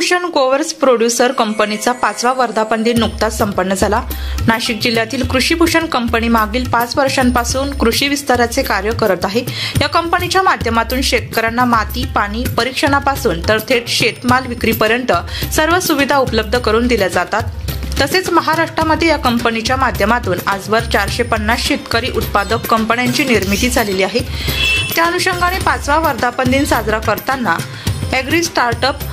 कृषीभूषण गोवर्स producer कंपनीचा 5वा वर्धापन दिन नुकताच संपन्न झाला। नाशिक जिल्ह्यातील कृषीभूषण कंपनी मागील 5 वर्षांपासून कृषी विस्ताराचे कार्य करत आहे। या कंपनीच्या माध्यमातून शेतकऱ्यांना माती, पाणी परीक्षणापासून तर थेट शेतमाल विक्रीपर्यंत सर्व सुविधा उपलब्ध करून दिल्या जातात। तसेच महाराष्ट्रामध्ये या कंपनीच्या माध्यमातून आजवर 450 शेतकरी उत्पादक कंपन्यांची निर्मिती झालेली आहे। त्या अनुषंगाने 5वा वर्धापन दिन साजरा करताना ॲग्री स्टार्टअप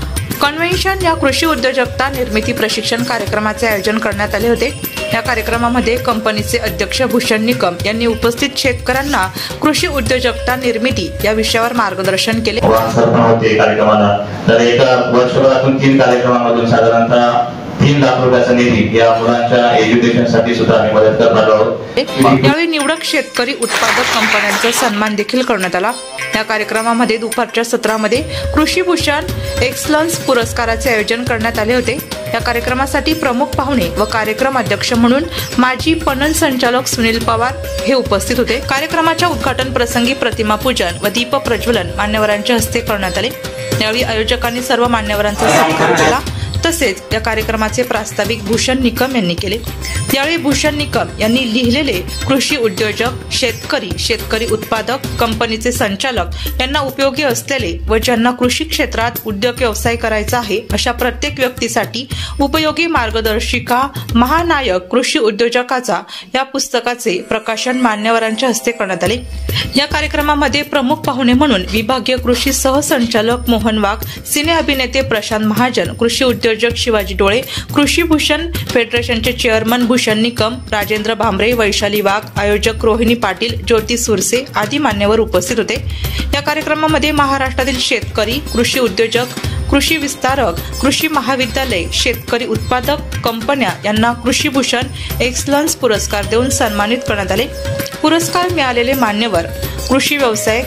कन्व्हेन्शन या कृषी उद्योजकता निर्मिती प्रशिक्षण कार्यक्रमाचे आयोजन करण्यात आले होते। या कार्यक्रमामध्ये कंपनीचे अध्यक्ष भूषण निकम यांनी उपस्थित शेतकऱ्यांना कृषी उद्योजकता निर्मिती या विषयावर मार्गदर्शन केले। कार्यक्रमाला तर एका वर्षभरातून 3 कार्यक्रमांमधून साधारणतः 3 लाख रुपयाचा निधी या मुलांच्या एज्युकेशनसाठी सुद्धा आम्ही मदत करणार आहोत। यावेळी निवडक शेतकरी उत्पादक कंपन्यांचा सन्मान देखील करण्यात आला। या कार्यक्रमामध्ये दुपारच्या सत्रामध्ये कृषीभूषण एक्सलन्स पुरस्काराचे आयोजन करण्यात आले होते। या कार्यक्रमासाठी प्रमुख पाहुणे व कार्यक्रम अध्यक्ष म्हणून माजी पणन संचालक सुनील पवार हे उपस्थित होते। कार्यक्रमाच्या उद्घाटन प्रसंगी प्रतिमा पूजन व दीप प्रज्वलन मान्यवरांच्या हस्ते करण्यात आले। यावेळी आयोजकांनी सर्व मान्यवरांचा सत्कार केला। तसेच या कार्यक्रमाचे प्रास्ताविक भूषण निकम यांनी केले। यावेळी भूषण निकम यांनी लिहिलेले कृषी उद्योजक, शेतकरी उत्पादक कंपनीचे संचालक यांना उपयोगी असलेले व ज्यांना कृषी क्षेत्रात उद्योग व्यवसाय करायचा आहे अशा प्रत्येक व्यक्तीसाठी उपयोगी मार्गदर्शिका महानायक कृषी उद्योजकाचा या पुस्तकाचे प्रकाशन मान्यवरांच्या हस्ते करण्यात आले। या कार्यक्रमामध्ये प्रमुख पाहुणे म्हणून विभागीय कृषी सहसंचालक मोहन वाघ, सिने अभिनेते प्रशांत महाजन, कृषी उद्योजक शिवाजी डोळे, कृषीभूषण फेडरेशनचे चेअरमन भूषण निकम, राजेंद्र भांबरे, वैशाली वाघ, आयोजक रोहिणी पाटील, ज्योती सुरसे आदी मान्यवर उपस्थित होते। या कार्यक्रमामध्ये महाराष्ट्रातील शेतकरी, कृषी उद्योजक, कृषी विस्तारक, कृषी महाविद्यालय, शेतकरी उत्पादक कंपन्या यांना कृषीभूषण एक्सलन्स पुरस्कार देऊन सन्मानित करण्यात आले। पुरस्कार मिळालेले मान्यवर कृषी व्यवसाय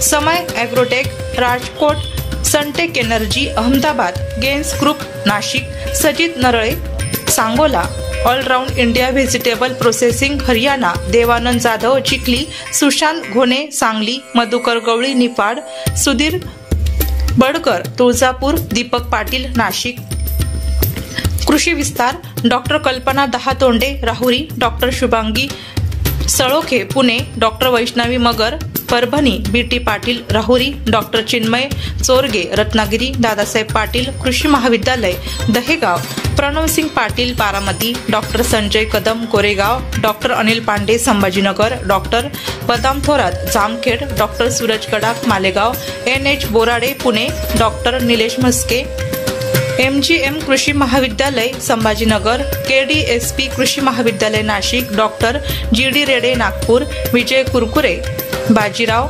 Samay agrotech, Rajkot, Suntech energy Ahmedabad, Gains group Nashik, Sajit Narale Sangola, allround India vegetable processing Haryana, Devanand Jadhav Chikhli, Sushant Ghone Sangli, Madhukar Gawali Niphad, Sudhir Badkar Tuljapur, Deepak Patil Nashik. कृषी विस्तार doctor Kalpana Dahatonde Rahuri, doctor Shubhangi Salokhe Pune, doctor Vaishnavi Magar Parbhani, BT Patil Rahuri, doctor Chinmay Chorge Ratnagiri, Dadasaheb Patil कृषी महाविद्यालय Dahegaon, Pranav Singh Patil Baramati, doctor Sanjay Kadam Koregaon, doctor Anil Pandey Sambhajinagar, doctor Badam Thorat Jamkhed, doctor Suraj Kadak Malegaon, NH Borade Pune, doctor Nilesh Mhaske MGM कृषी महाविद्यालय संभाजीनगर, KDSP कृषी महाविद्यालय नाशिक, डॉक्टर GD रेडे नागपूर, विजय कुरकुरे बाजीराव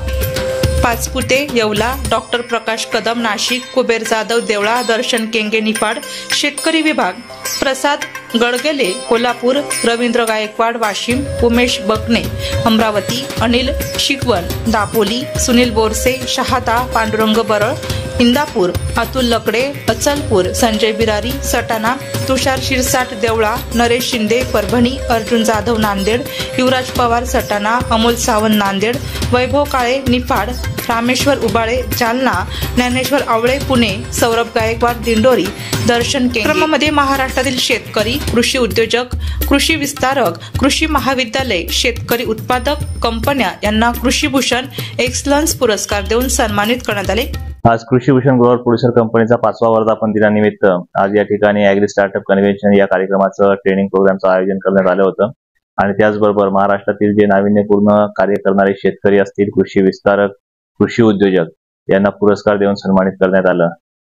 पाचपुते येवला, डॉक्टर प्रकाश कदम नाशिक, कुबेर जाधव देवळा, दर्शन केंगे निफाड, शेतकरी विभाग प्रसाद गडगेले कोल्हापूर, रवींद्र गायकवाड वाशिम, उमेश बकणे अमरावती, अनिल शिकवण दापोली, सुनील बोरसे शहादा, पांडुरंग बरळ इंदापूर, अतुल लकडे अचलपूर, संजय बिरारी सटाणा, तुषार शिरसाट देवळा, नरेश शिंदे परभणी, अर्जुन जाधव नांदेड, युवराज पवार सटाणा, अमोल सावंत नांदेड, वैभव काळे निफाड, रामेश्वर उबाळे जालना, ज्ञानेश्वर आवळे पुणे, सौरभ गायकवाड दिंडोरी, दर्शन केंद्रामध्ये महाराष्ट्रातील शेतकरी, कृषी उद्योजक, कृषी विस्तारक, कृषी महाविद्यालय, शेतकरी उत्पादक कंपन्या यांना कृषीभूषण एक्सलन्स पुरस्कार देऊन सन्मानित करण्यात आले। आज कृषीभूषण गोवर प्रोड्युसर कंपनीचा 5वा वर्धापन दिनानिमित्त आज या ठिकाणी ॲग्री स्टार्टअप कन्व्हेन्शन या कार्यक्रमाचं ट्रेनिंग प्रोग्रामचं आयोजन करण्यात आलं होतं आणि त्याचबरोबर महाराष्ट्रातील जे नाविन्यपूर्ण कार्य करणारे शेतकरी असतील, कृषी विस्तारक, कृषी उद्योजक यांना पुरस्कार देऊन सन्मानित करण्यात आलं।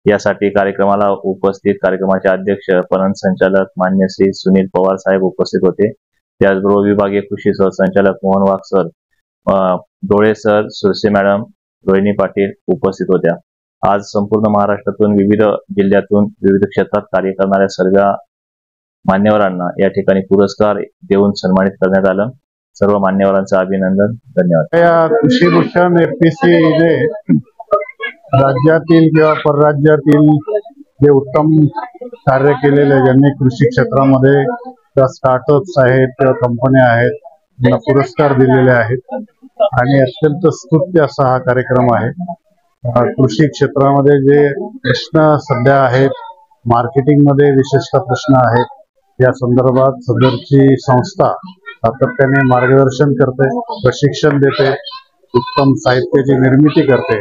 यासाठी कार्यक्रमाला उपस्थित कार्यक्रमाचे अध्यक्ष पणन संचालक मान्य श्री सुनील पवार साहेब उपस्थित होते। त्याचबरोबर विभागीय कृषी सहसंचालक मोहन वाघ सर, डोळे सर, सुरसे मॅडम, रोहिणी पाटील उपस्थित होत्या। आज संपूर्ण महाराष्ट्रातून विविध जिल्ह्यातून विविध क्षेत्रात कार्य करणाऱ्या सर्व मान्यवरांना या ठिकाणी पुरस्कार देऊन सन्मानित करण्यात आलं। सर्व मान्यवरांचं अभिनंदन, धन्यवाद। या कृषीभूषण FPC ने राज्यातील किंवा परराज्यातील जे उत्तम कार्य केलेले ज्यांनी कृषी क्षेत्रामध्ये स्टार्टअप्स आहेत किंवा कंपन्या आहेत त्यांना पुरस्कार दिलेले आहेत आणि अत्यंत स्तुत्य असा हा कार्यक्रम आहे। कृषी क्षेत्रामध्ये जे प्रश्न सध्या आहेत, मार्केटिंगमध्ये विशेषतः प्रश्न आहेत, या संदर्भात सदरची संस्था सातत्याने मार्गदर्शन करते, प्रशिक्षण देते, उत्तम साहित्याची निर्मिती करते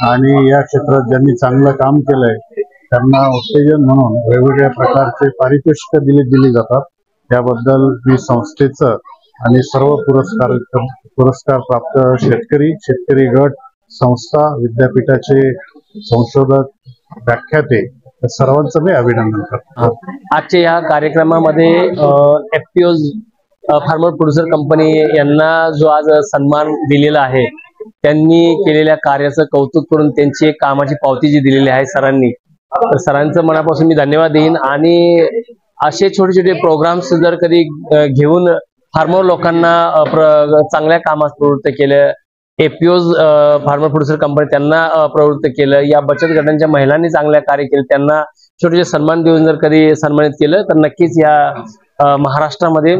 आणि या क्षेत्रात ज्यांनी चांगलं काम केलंय त्यांना उत्तेजन म्हणून वेगवेगळ्या प्रकारचे पारितोषिकं दिली जातात. त्याबद्दल मी संस्थेचं आणि सर्व पुरस्कार प्राप्त शेतकरी गट, संस्था, विद्यापीठाचे संशोधक, व्याख्याते सर्वांचं मी अभिनंदन करतो. आजच्या या कार्यक्रमामध्ये FPOs फार्मर प्रोड्युसर कंपनी यांना जो आज सन्मान दिलेला आहे, त्यांनी केलेल्या कार्याचं कौतुक करून त्यांची एक कामाची पावती जी दिलेली आहे सरांनी, तर सरांचं मनापासून मी धन्यवाद देईन. आणि असे छोटे छोटे प्रोग्राम्स जर कधी घेऊन फार्मर लोकांना चांगल्या कामास प्रवृत्त केलं, FPOs फार्मर प्रोड्युसर कंपनी त्यांना प्रवृत्त केलं, या बचत गटांच्या महिलांनी चांगल्या कार्य केले, त्यांना छोटे छोटे सन्मान देऊन जर कधी सन्मानित केलं तर नक्कीच या महाराष्ट्रामध्ये,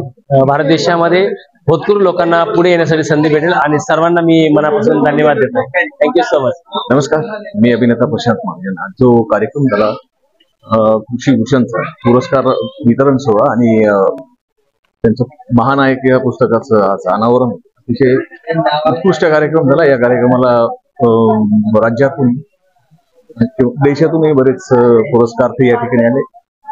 भारत देशामध्ये भूतपूर्व लोकांना पुढे येण्यासाठी संधी भेटेल. आणि सर्वांना मी मनापासून धन्यवाद देतो. Thank you so much. नमस्कार, मी अभिनेता प्रशांत महाजन. आज जो कार्यक्रम झाला कृषी भूषणचा पुरस्कार वितरण सोहळा आणि त्यांचं महानायक या पुस्तकाचं आज अनावरण, अतिशय उत्कृष्ट कार्यक्रम झाला. या कार्यक्रमाला राज्यातून देशातूनही बरेच पुरस्कारार्थी या ठिकाणी आले.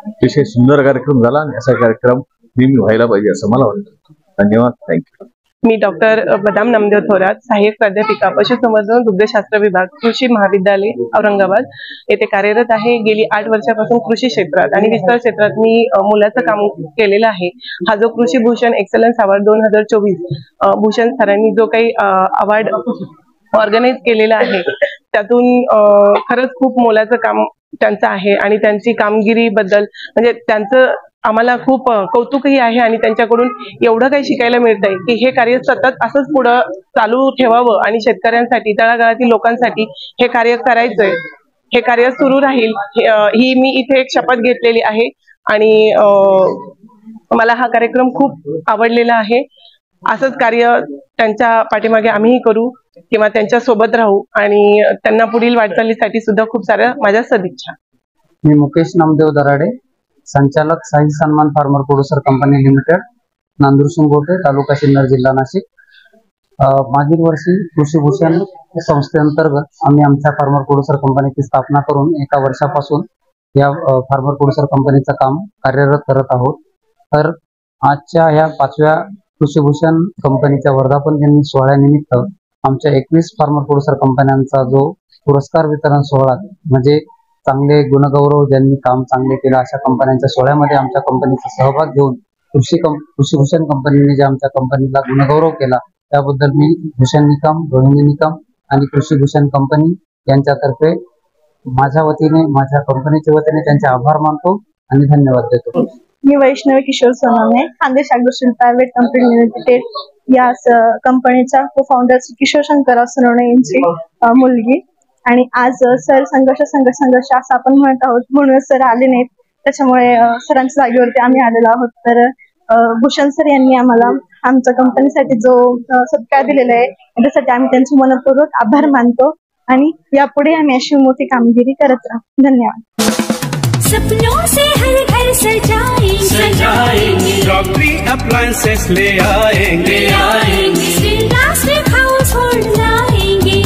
अतिशय सुंदर कार्यक्रम झाला आणि असा कार्यक्रम नेहमी व्हायला पाहिजे असं मला वाटतं. धन्यवाद. थँक्यू. मी डॉक्टर बदाम नामदेव थोरात, सहाय्यक प्राध्यापिका पशुसंवर्धन दुग्धशास्त्र विभाग, कृषी महाविद्यालय औरंगाबाद येथे कार्यरत आहे. गेली 8 वर्षापासून कृषी क्षेत्रात आणि विस्तार क्षेत्रात मी मुलाचं काम केलेलं आहे. हा जो कृषी भूषण एक्सलन्स अवॉर्ड 2024 भूषण सरांनी जो काही अवॉर्ड ऑर्गनाइज केलेला आहे, त्यातून खरंच खूप मोलाचं काम त्यांचं आहे आणि त्यांची कामगिरीबद्दल म्हणजे त्यांचं आम्हाला खूप कौतुकही आहे आणि त्यांच्याकडून एवढं काही शिकायला मिळतंय की हे कार्य सतत असंच पुढं चालू ठेवावं आणि शेतकऱ्यांसाठी, तळागाळातील लोकांसाठी हे कार्य करायचंय, हे कार्य सुरू राहील ही मी इथे एक शपथ घेतलेली आहे. आणि मला हा कार्यक्रम खूप आवडलेला आहे. असंच कार्य त्यांच्या पाठीमागे आम्हीही करू किंवा त्यांच्या सोबत राहू आणि त्यांना पुढील वाटचालीसाठी सुद्धा खूप साऱ्या माझ्या सदिच्छा. मी मुकेश नामदेव दराडे, संचालक Sai Sanman farmer producer company limited, Nandur Shingote, taluka Sinnar, जिल्हा नाशिक. मागील वर्षी कृषी भूषण संस्थेअंतर्गत आम्ही आमच्या फार्मर प्रोड्युसर कंपनीची स्थापना करून 1 वर्षापासून या फार्मर प्रोड्युसर कंपनीचं काम कार्यरत करत आहोत. तर आजच्या ह्या 5व्या कृषी भूषण कंपनीच्या वर्धापन दिन सोहळ्यानिमित्त आमच्या 21 फार्मर प्रोड्युसर कंपन्यांचा जो पुरस्कार वितरण सोहळा, म्हणजे चांगले गुणगौरव ज्यांनी काम चांगले केलं अशा कंपन्यांच्या सोहळ्यामध्ये आमच्या कंपनीचा सहभाग घेऊन कृषी भूषण कंपनीने जे आमच्या कंपनीला गुणगौरव केला त्याबद्दल मी भूषण निकम, रोहिणी निकम आणि कृषी भूषण कंपनी यांच्यातर्फे माझ्या वतीने, माझ्या कंपनीच्या वतीने त्यांचे आभार मानतो आणि धन्यवाद देतो. मी Vaishnavi Kishor Sonawane, Khandesh agrosteel private company limited या कंपनीच्या को फाउंडर किशोर शंकरराव सोनवणे यांची मुलगी. आणि आज सर संघर्ष असं आपण म्हणत आहोत म्हणून सर आले नाहीत, त्याच्यामुळे सरांच्या जागेवरती आम्ही आलेलो आहोत. तर भूषण सर यांनी आम्हाला आमच्या कंपनीसाठी जो सत्कार दिलेला आहे त्यासाठी आम्ही त्यांचे मनपूर्वक आभार मानतो आणि यापुढे आम्ही अशी मोठी कामगिरी करत राहू. धन्यवाद. सपनों से हर घर सजाएंगे, क्रॉकरी अप्लायंसेस ले आएंगे, प्लास्टिक हाउसहोल्ड लाएंगे,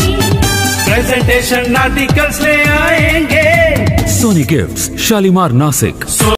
प्रेजेंटेशन आर्टिकल्स ले आएंगे. Sony gifts, Shalimar, Nashik.